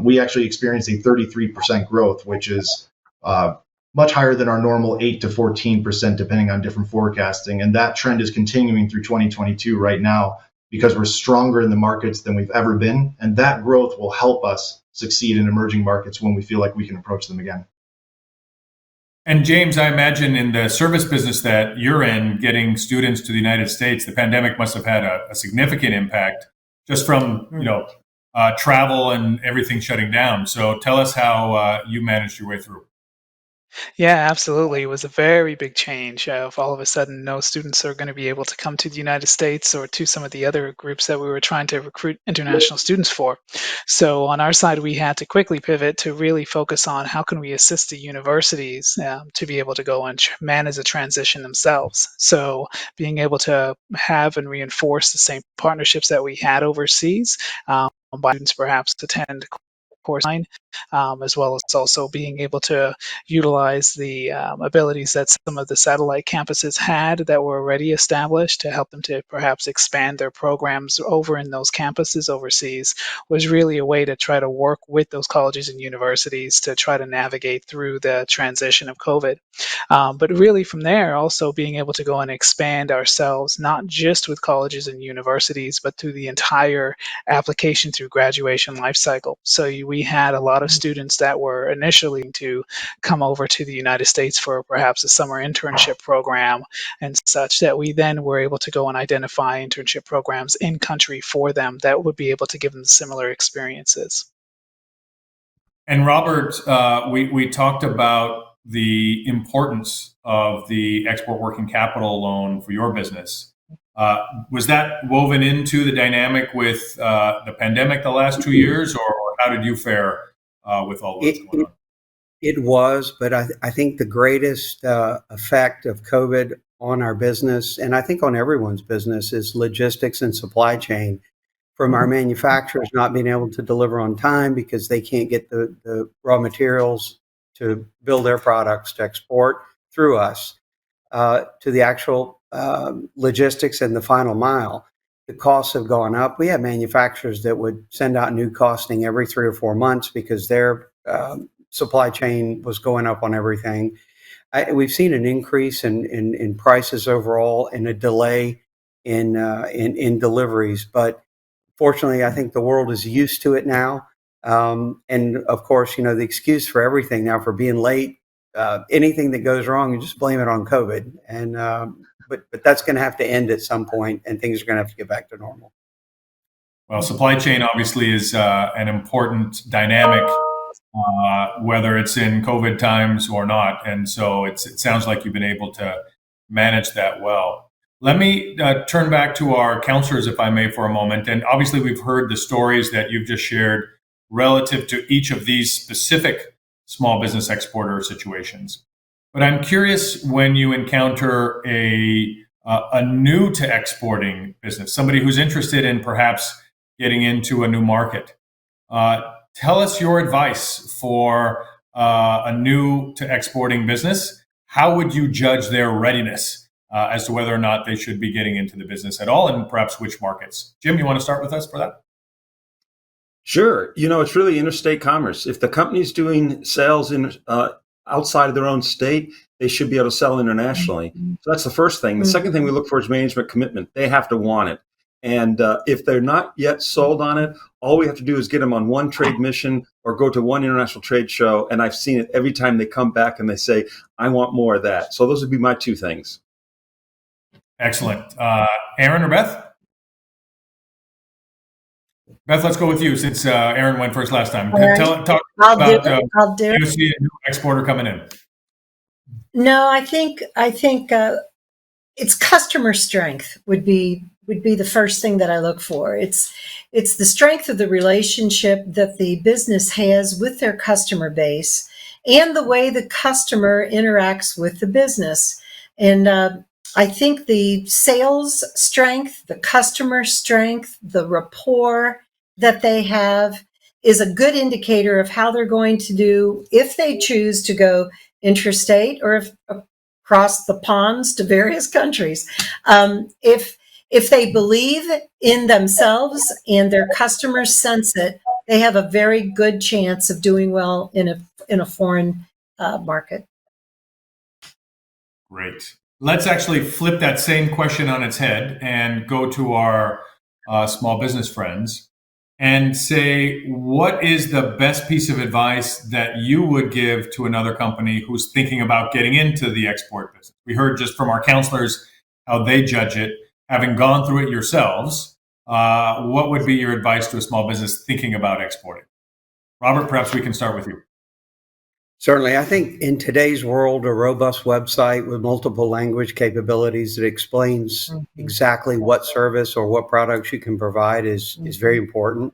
we actually experienced a 33% growth, which is much higher than our normal 8 to 14%, depending on different forecasting. And that trend is continuing through 2022 right now. because we're stronger in the markets than we've ever been. And that growth will help us succeed in emerging markets when we feel like we can approach them again. And James, I imagine in the service business that you're in, getting students to the United States, the pandemic must have had a significant impact just from, travel and everything shutting down. So tell us how you managed your way through. Yeah, absolutely. It was a very big change. If all of a sudden no students are going to be able to come to the United States or to some of the other groups that we were trying to recruit international students for. So on our side, we had to quickly pivot to really focus on how can we assist the universities to be able to go and manage the transition themselves. So being able to have and reinforce the same partnerships that we had overseas, by students perhaps attend course line, as well as also being able to utilize the abilities that some of the satellite campuses had that were already established to help them to perhaps expand their programs over in those campuses overseas was really a way to try to work with those colleges and universities to try to navigate through the transition of COVID. But really from there, also being able to go and expand ourselves, not just with colleges and universities, but through the entire application through graduation life cycle. So we had a lot of students that were initially to come over to the United States for perhaps a summer internship program and such, that we then were able to go and identify internship programs in country for them that would be able to give them similar experiences. And Robert, we talked about the importance of the export working capital loan for your business. Was that woven into the dynamic with the pandemic the last 2 years, or how did you fare with all that's going on? It was, but I think the greatest effect of COVID on our business, and I think on everyone's business, is logistics and supply chain. From our manufacturers not being able to deliver on time because they can't get the raw materials to build their products to export through us, to the actual logistics and the final mile. The costs have gone up. We have manufacturers that would send out new costing every 3 or 4 months because their supply chain was going up on everything. We've seen an increase in prices overall and a delay in deliveries, but fortunately, I think the world is used to it now. And of course, the excuse for everything now for being late, anything that goes wrong, you just blame it on COVID. And but that's going to have to end at some point, and things are going to have to get back to normal. Well, supply chain obviously is an important dynamic, whether it's in COVID times or not. And so it sounds like you've been able to manage that well. Let me turn back to our counselors, if I may, for a moment. And obviously, we've heard the stories that you've just shared relative to each of these specific small business exporter situations. But I'm curious, when you encounter a new to exporting business, somebody who's interested in perhaps getting into a new market, tell us your advice for a new to exporting business. How would you judge their readiness as to whether or not they should be getting into the business at all, and perhaps which markets? Jim, you want to start with us for that? Sure. It's really interstate commerce. If the company's doing sales in outside of their own state, they should be able to sell internationally. So that's the first thing. The second thing we look for is management commitment. They have to want it. And if they're not yet sold on it, all we have to do is get them on one trade mission or go to one international trade show. And I've seen it every time they come back and they say, I want more of that. So those would be my 2 things. Excellent. Aaron or Beth? Beth, let's go with you since Aaron went first last time. Right. Talk I'll about do it. you see a new exporter coming in. No, I think it's customer strength would be the first thing that I look for. It's the strength of the relationship that the business has with their customer base and the way the customer interacts with the business. And I think the sales strength, the customer strength, the rapport that they have is a good indicator of how they're going to do if they choose to go interstate or if across the ponds to various countries. If they believe in themselves and their customers sense it, they have a very good chance of doing well in a foreign market. Great. Let's actually flip that same question on its head and go to our small business friends and say, what is the best piece of advice that you would give to another company who's thinking about getting into the export business? We heard just from our counselors how they judge it. Having gone through it yourselves, what would be your advice to a small business thinking about exporting? Robert, perhaps we can start with you. Certainly. I think in today's world, a robust website with multiple language capabilities that explains exactly what service or what products you can provide is very important.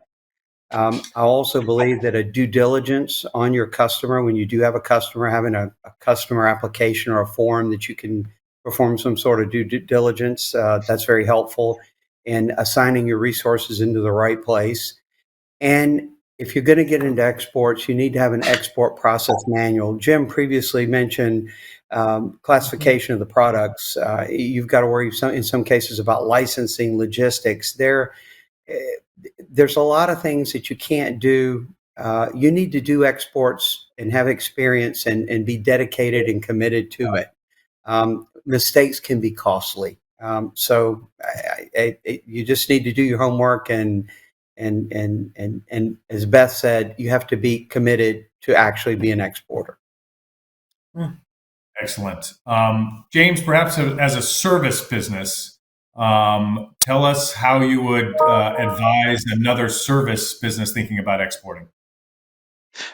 I also believe that a due diligence on your customer, when you do have a customer, having a customer application or a form that you can perform some sort of due diligence, that's very helpful in assigning your resources into the right place. And if you're going to get into exports, you need to have an export process manual. Jim previously mentioned classification of the products. You've got to worry in some cases about licensing, logistics. There's a lot of things that you can't do. You need to do exports and have experience and be dedicated and committed to it. Mistakes can be costly. So you just need to do your homework and as Beth said, you have to be committed to actually be an exporter. Excellent. James, perhaps as a service business, tell us how you would advise another service business thinking about exporting.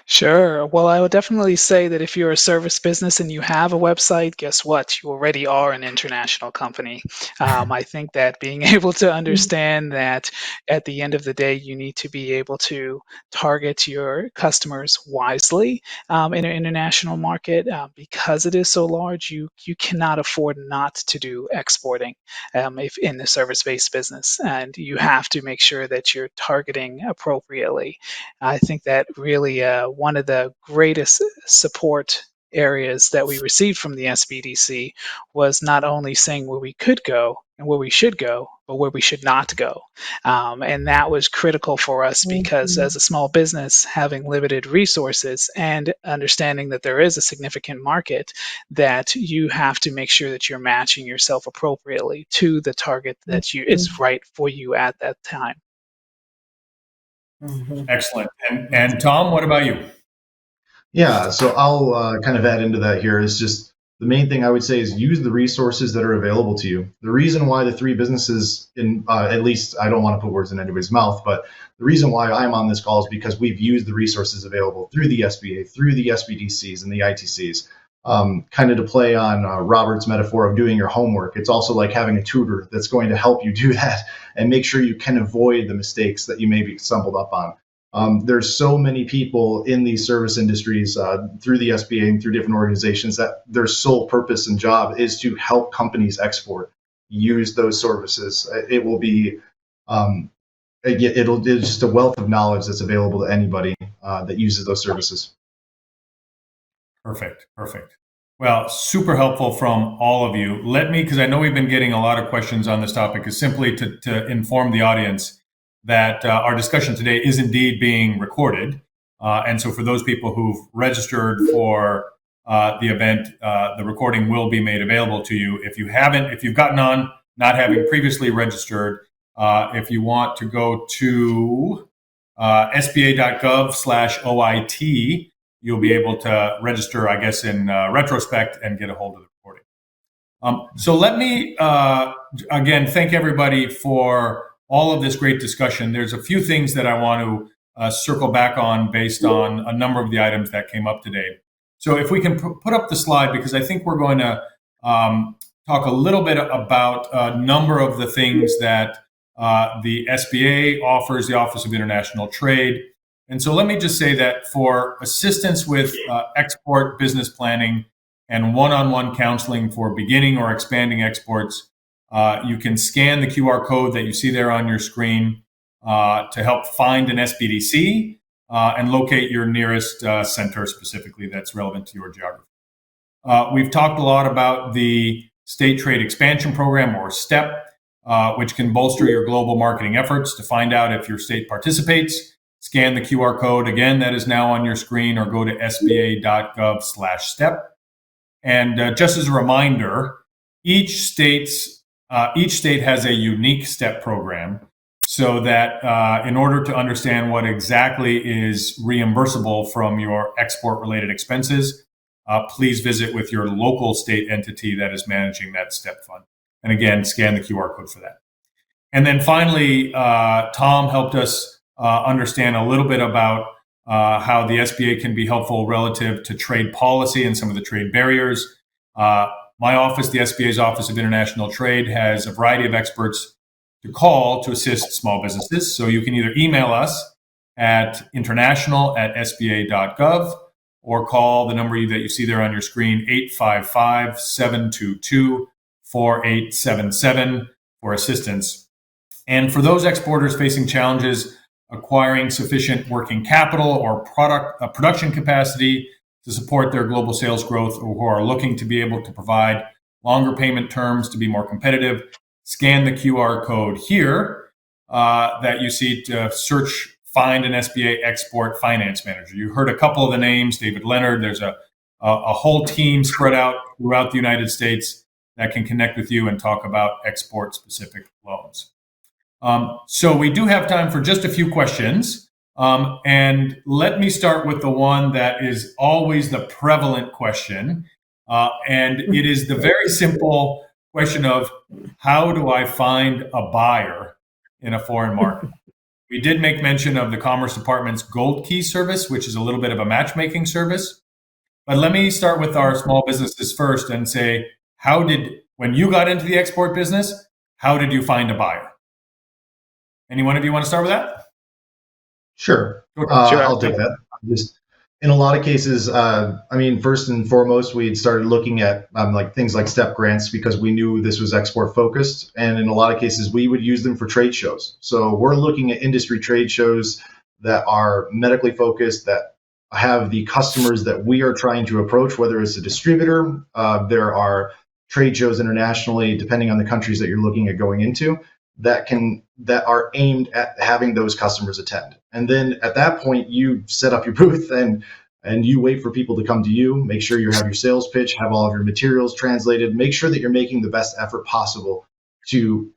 Sure. Well, I would definitely say that if you're a service business and you have a website, guess what? You already are an international company. I think that being able to understand that at the end of the day, you need to be able to target your customers wisely in an international market because it is so large. You cannot afford not to do exporting if in the service-based business, and you have to make sure that you're targeting appropriately. I think that really one of the greatest support areas that we received from the Sbdc was not only saying where we could go and where we should go, but where we should not go. And that was critical for us because as a small business, having limited resources and understanding that there is a significant market, that you have to make sure that you're matching yourself appropriately to the target that is right for you at that time. Excellent. And Tom, what about you? Yeah, so I'll kind of add into that here is just the main thing I would say is use the resources that are available to you. The reason why the three businesses, at least I don't want to put words in anybody's mouth, but the reason why I'm on this call is because we've used the resources available through the SBA, through the Sbdcs and the ITCs. Kind of to play on Robert's metaphor of doing your homework, it's also like having a tutor that's going to help you do that and make sure you can avoid the mistakes that you maybe stumbled up on. There's so many people in these service industries through the SBA and through different organizations that their sole purpose and job is to help companies export. Use those services. It will be, it's just a wealth of knowledge that's available to anybody that uses those services. Perfect. Well, super helpful from all of you. Let me, because I know we've been getting a lot of questions on this topic, is simply to inform the audience that our discussion today is indeed being recorded. And so for those people who've registered for the event, the recording will be made available to you. If you've gotten on not having previously registered, if you want to go to sba.gov/OIT, you'll be able to register, I guess, in retrospect and get a hold of the recording. So let me, again, thank everybody for all of this great discussion. There's a few things that I want to circle back on based on a number of the items that came up today. So if we can put up the slide, because I think we're going to talk a little bit about a number of the things that the SBA offers, the Office of International Trade. And so let me just say that for assistance with export business planning and one-on-one counseling for beginning or expanding exports, you can scan the QR code that you see there on your screen to help find an Sbdc and locate your nearest center specifically that's relevant to your geography. We've talked a lot about the State Trade Expansion Program, or STEP, which can bolster your global marketing efforts. To find out if your state participates, scan the QR code again that is now on your screen, or go to sba.gov/STEP. And just as a reminder, each state has a unique STEP program. so that in order to understand what exactly is reimbursable from your export-related expenses, please visit with your local state entity that is managing that STEP fund. And again, scan the QR code for that. And then finally, Tom helped us understand a little bit about how the SBA can be helpful relative to trade policy and some of the trade barriers. My office, the SBA's Office of International Trade, has a variety of experts to call to assist small businesses. So you can either email us at international@sba.gov or call the number that you see there on your screen, 855-722-4877 for assistance. And for those exporters facing challenges acquiring sufficient working capital or production capacity to support their global sales growth, or who are looking to be able to provide longer payment terms to be more competitive, scan the QR code here that you see to search, find an SBA export finance manager. You heard a couple of the names, David Leonard. There's a whole team spread out throughout the United States that can connect with you and talk about export-specific loans. So we do have time for just a few questions. And let me start with the one that is always the prevalent question. And it is the very simple question of, how do I find a buyer in a foreign market? We did make mention of the Commerce Department's Gold Key service, which is a little bit of a matchmaking service. But let me start with our small businesses first and say, when you got into the export business, how did you find a buyer? Any one of you want to start with that? Sure. I'll take that. Just in a lot of cases, first and foremost, we started looking at things like STEP grants because we knew this was export focused. And in a lot of cases, we would use them for trade shows. So we're looking at industry trade shows that are medically focused, that have the customers that we are trying to approach, whether it's a distributor. There are trade shows internationally, depending on the countries that you're looking at going into, that are aimed at having those customers attend. And then at that point, you set up your booth and you wait for people to come to you. Make sure you have your sales pitch, have all of your materials translated. Make sure that you're making the best effort possible to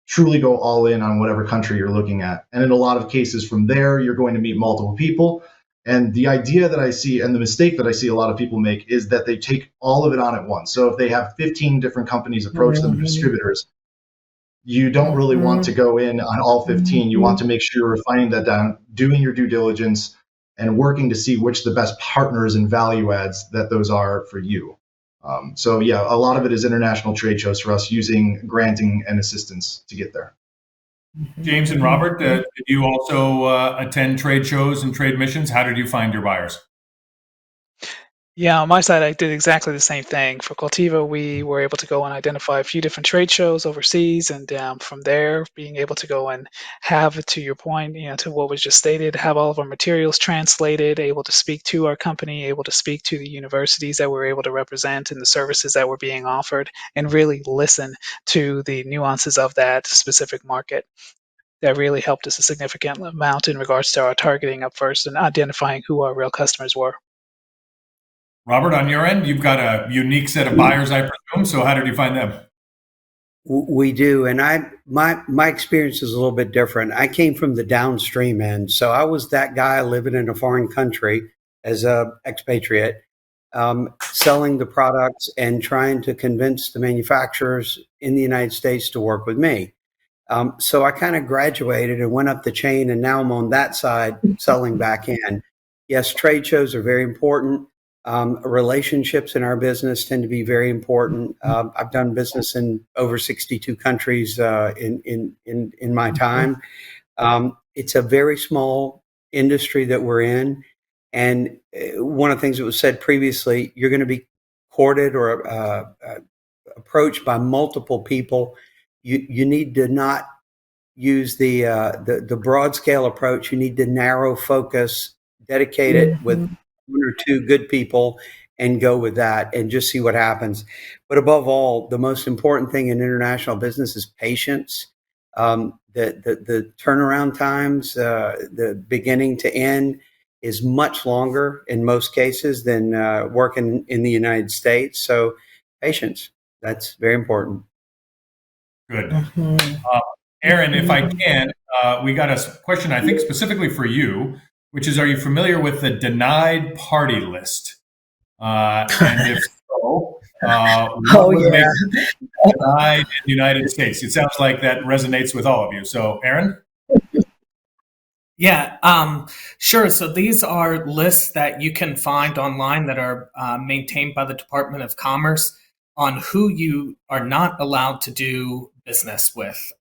truly go all in on whatever country you're looking at. And in a lot of cases from there, you're going to meet multiple people. And the idea that I see, and the mistake that I see a lot of people make, is that they take all of it on at once. So if they have 15 different companies approach them, distributors, you don't really want to go in on all 15. You want to make sure you're finding that down, doing your due diligence, and working to see which the best partners and value adds that those are for you. So yeah, a lot of it is international trade shows for us, using granting and assistance to get there. James and Robert, did you also attend trade shows and trade missions? How did you find your buyers? Yeah, on my side, I did exactly the same thing. For Cultiva, we were able to go and identify a few different trade shows overseas, and from there, being able to go and have, to your point, to what was just stated, have all of our materials translated, able to speak to our company, able to speak to the universities that we're able to represent and the services that were being offered, and really listen to the nuances of that specific market. That really helped us a significant amount in regards to our targeting up first and identifying who our real customers were. Robert, on your end, you've got a unique set of buyers, I presume. So how did you find them? We do, and my experience is a little bit different. I came from the downstream end, so I was that guy living in a foreign country as a expatriate, selling the products and trying to convince the manufacturers in the United States to work with me. So I kind of graduated and went up the chain, and now I'm on that side selling back in. Yes, trade shows are very important. Relationships in our business tend to be very important. I've done business in over 62 countries in my time. It's a very small industry that we're in. And one of the things that was said previously, you're going to be courted or approached by multiple people. You need to not use the broad scale approach. You need to narrow focus, dedicate it with one or two good people, and go with that and just see what happens. But above all, the most important thing in international business is patience. The turnaround times, the beginning to end, is much longer in most cases than working in the United States. So patience, that's very important. Good. Aaron, if I can, we got a question, I think, specifically for you, which is, are you familiar with the denied party list? And if so, what would make denied in the United States? It sounds like that resonates with all of you. So, Aaron? Yeah, sure. So these are lists that you can find online that are maintained by the Department of Commerce on who you are not allowed to do business with.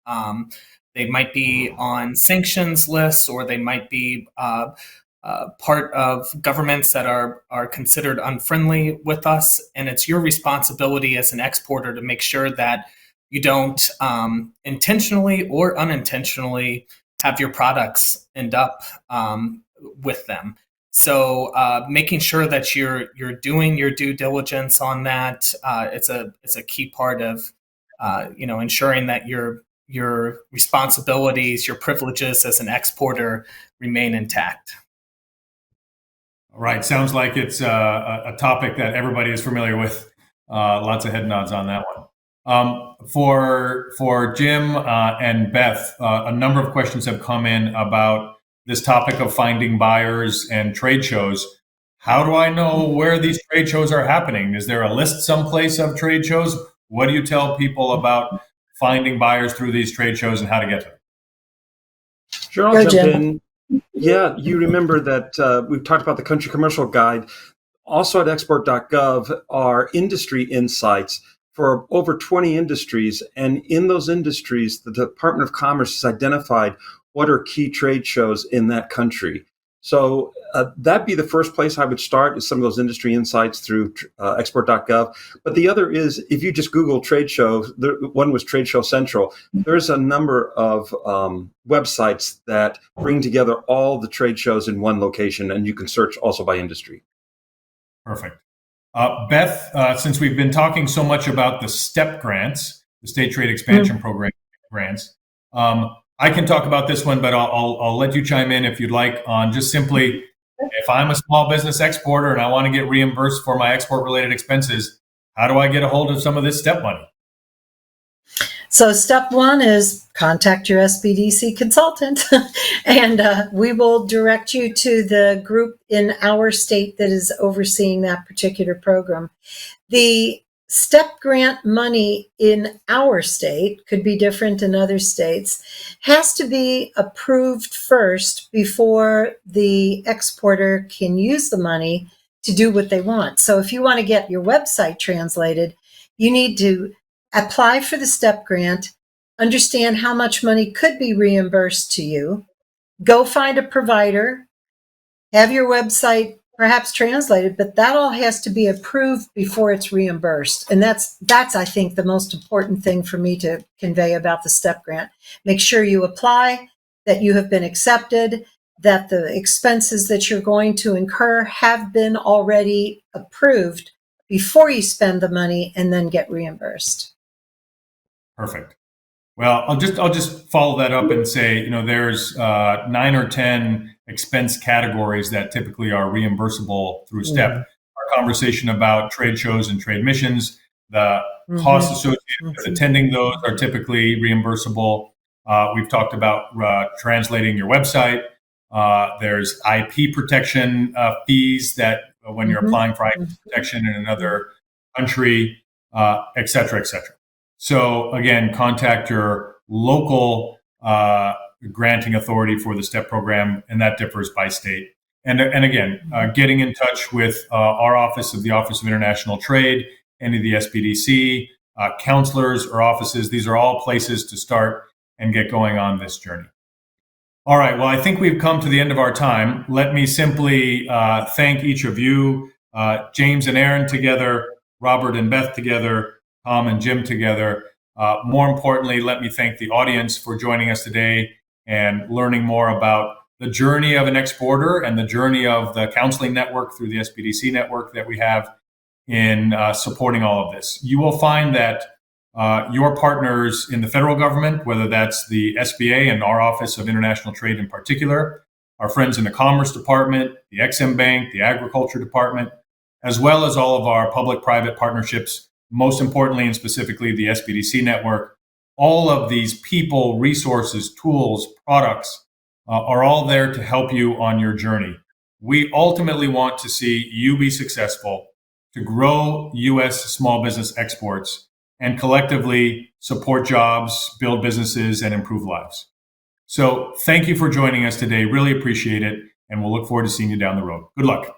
They might be on sanctions lists, or they might be part of governments that are considered unfriendly with us. And it's your responsibility as an exporter to make sure that you don't intentionally or unintentionally have your products end up with them. So making sure that you're doing your due diligence on that, it's a key part of ensuring that your responsibilities, your privileges as an exporter remain intact. All right, sounds like it's a topic that everybody is familiar with. Lots of head nods on that one. For Jim and Beth, a number of questions have come in about this topic of finding buyers and trade shows. How do I know where these trade shows are happening? Is there a list someplace of trade shows? What do you tell people about finding buyers through these trade shows and how to get to them? Sure, I'll jump in. Yeah, you remember that we've talked about the country commercial guide. Also at export.gov are industry insights for over 20 industries. And in those industries, the Department of Commerce has identified what are key trade shows in that country. So that'd be the first place I would start, is some of those industry insights through export.gov. But the other is, if you just Google trade show, one was Trade Show Central. There's a number of websites that bring together all the trade shows in one location, and you can search also by industry. Perfect. Beth, since we've been talking so much about the STEP grants, the State Trade Expansion Program grants, I can talk about this one, but I'll let you chime in if you'd like on just simply, if I'm a small business exporter and I want to get reimbursed for my export-related expenses, how do I get a hold of some of this STEP money? So step one is contact your SBDC consultant, and we will direct you to the group in our state that is overseeing that particular program. The STEP grant money in our state, could be different in other states, has to be approved first before the exporter can use the money to do what they want. So if you want to get your website translated, you need to apply for the STEP grant, understand how much money could be reimbursed to you, go find a provider, have your website perhaps translated, but that all has to be approved before it's reimbursed. And that's I think, the most important thing for me to convey about the STEP grant. Make sure you apply, that you have been accepted, that the expenses that you're going to incur have been already approved before you spend the money and then get reimbursed. Perfect. Well, I'll just follow that up and say, there's 9 or 10 expense categories that typically are reimbursable through STEP. Our conversation about trade shows and trade missions, the costs associated with attending those are typically reimbursable. We've talked about translating your website. There's IP protection fees that when you're applying for IP protection in another country, et cetera, et cetera. So again, contact your local granting authority for the STEP program, and that differs by state. And again, getting in touch with our office of the Office of International Trade, any of the Sbdc, counselors or offices. These are all places to start and get going on this journey. All right, well, I think we've come to the end of our time. Let me simply thank each of you, James and Aaron together, Robert and Beth together, Tom and Jim together. More importantly, let me thank the audience for joining us today and learning more about the journey of an exporter and the journey of the counseling network through the Sbdc network that we have in supporting all of this. You will find that your partners in the federal government, whether that's the SBA and our Office of International Trade in particular, our friends in the Commerce Department, the Ex-Im Bank, the Agriculture Department, as well as all of our public-private partnerships, most importantly and specifically the Sbdc network, all of these people, resources, tools, products are all there to help you on your journey. We ultimately want to see you be successful, to grow U.S. small business exports, and collectively support jobs, build businesses, and improve lives. So thank you for joining us today. Really appreciate it. And we'll look forward to seeing you down the road. Good luck.